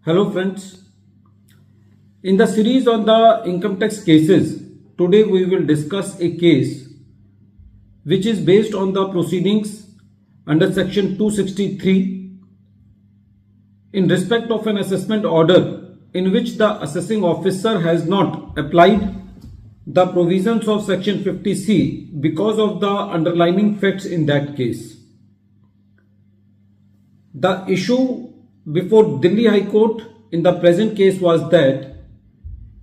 Hello friends, in the series on the income tax cases, today we will discuss a case which is based on the proceedings under section 263 in respect of an assessment order in which the assessing officer has not applied the provisions of section 50C because of the underlying facts in that case. The issue before Delhi High Court in the present case was that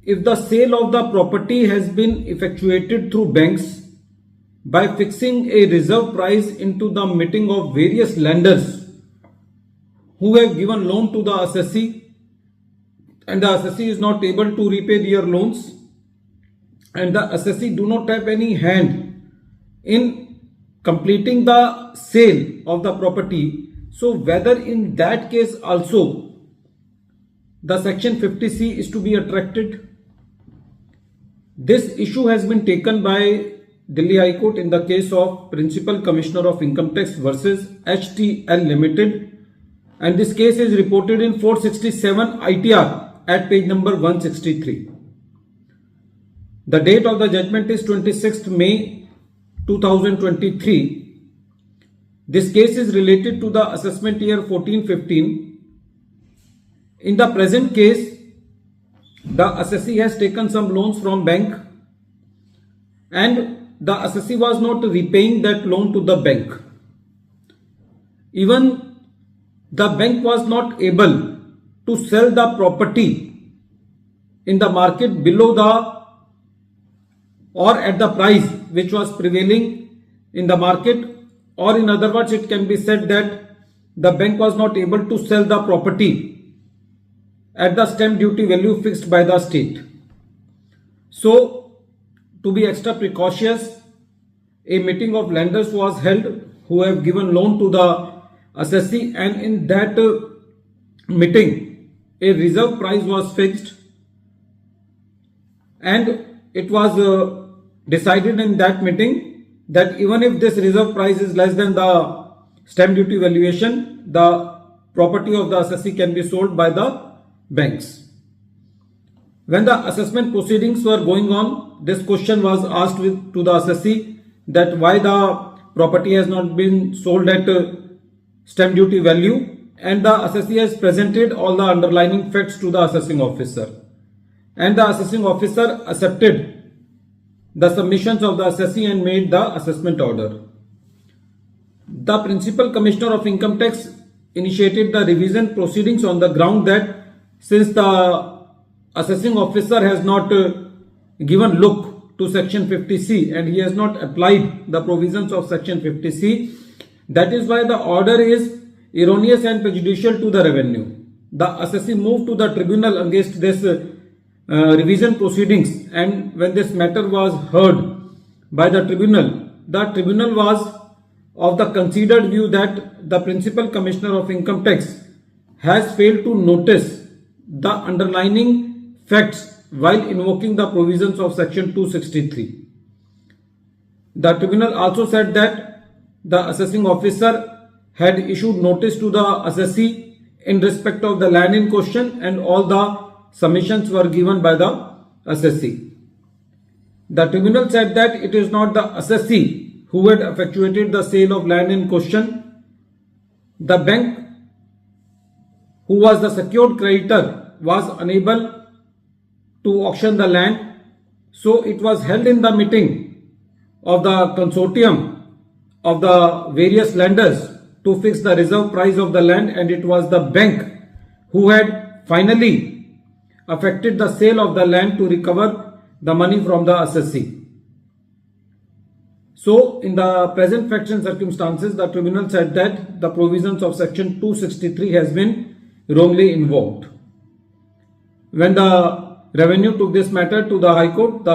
if the sale of the property has been effectuated through banks by fixing a reserve price into the meeting of various lenders who have given loan to the assessee and the assessee is not able to repay their loans and the assessee do not have any hand in completing the sale of the property, so whether in that case also the section 50C is to be attracted. This issue has been taken by Delhi High Court in the case of Principal Commissioner of Income Tax versus HTL Limited, and this case is reported in 467 ITR at page number 163. The date of the judgment is 26th May 2023. This case is related to the assessment year 14-15. In the present case, the assessee has taken some loans from bank and the assessee was not repaying that loan to the bank. Even the bank was not able to sell the property in the market below the or at the price which was prevailing in the market, or in other words it can be said that the bank was not able to sell the property at the stamp duty value fixed by the state. So to be extra precautious, a meeting of lenders was held who have given loan to the assessee, and in that meeting a reserve price was fixed and it was decided in that meeting that even if this reserve price is less than the stamp duty valuation, the property of the assessee can be sold by the banks. When the assessment proceedings were going on, this question was asked to the assessee that why the property has not been sold at stamp duty value, and the assessee has presented all the underlying facts to the assessing officer, and the assessing officer accepted the submissions of the assessee and made the assessment order. The Principal Commissioner of Income Tax initiated the revision proceedings on the ground that since the assessing officer has not given look to section 50C and he has not applied the provisions of section 50C, that is why the order is erroneous and prejudicial to the revenue. The assessee moved to the tribunal against this revision proceedings, and when this matter was heard by the tribunal was of the considered view that the Principal Commissioner of Income Tax has failed to notice the underlying facts while invoking the provisions of section 263. The tribunal also said that the assessing officer had issued notice to the assessee in respect of the land in question and all the submissions were given by the assessee. The tribunal said that it is not the assessee who had effectuated the sale of land in question. The bank, who was the secured creditor, was unable to auction the land, so it was held in the meeting of the consortium of the various lenders to fix the reserve price of the land, and it was the bank who had finally affected the sale of the land to recover the money from the assessee. So in the present facts and circumstances, the tribunal said that the provisions of section 263 has been wrongly invoked. When the revenue took this matter to the High Court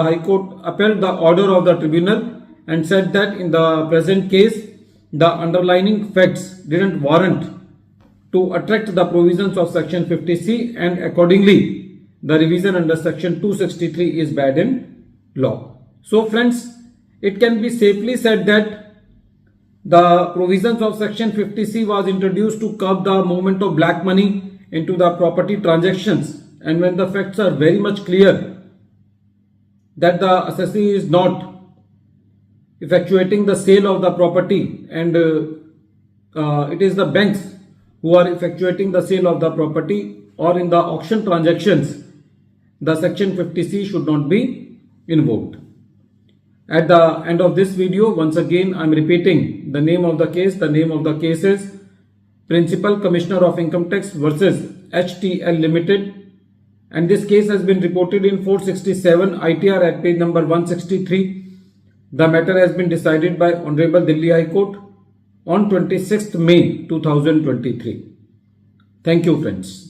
upheld the order of the tribunal and said that in the present case the underlying facts didn't warrant to attract the provisions of section 50C, and accordingly the revision under section 263 is bad in law. So friends, it can be safely said that the provisions of section 50C was introduced to curb the movement of black money into the property transactions, and when the facts are very much clear that the assessee is not effectuating the sale of the property and it is the banks who are effectuating the sale of the property or in the auction transactions, the section 50C should not be invoked. At the end of this video, once again I am repeating the name of the case. The name of the case is Principal Commissioner of Income Tax versus HTL Limited, and this case has been reported in 467 ITR at page number 163. The matter has been decided by Honorable Delhi High Court on 26th May 2023. Thank you, friends.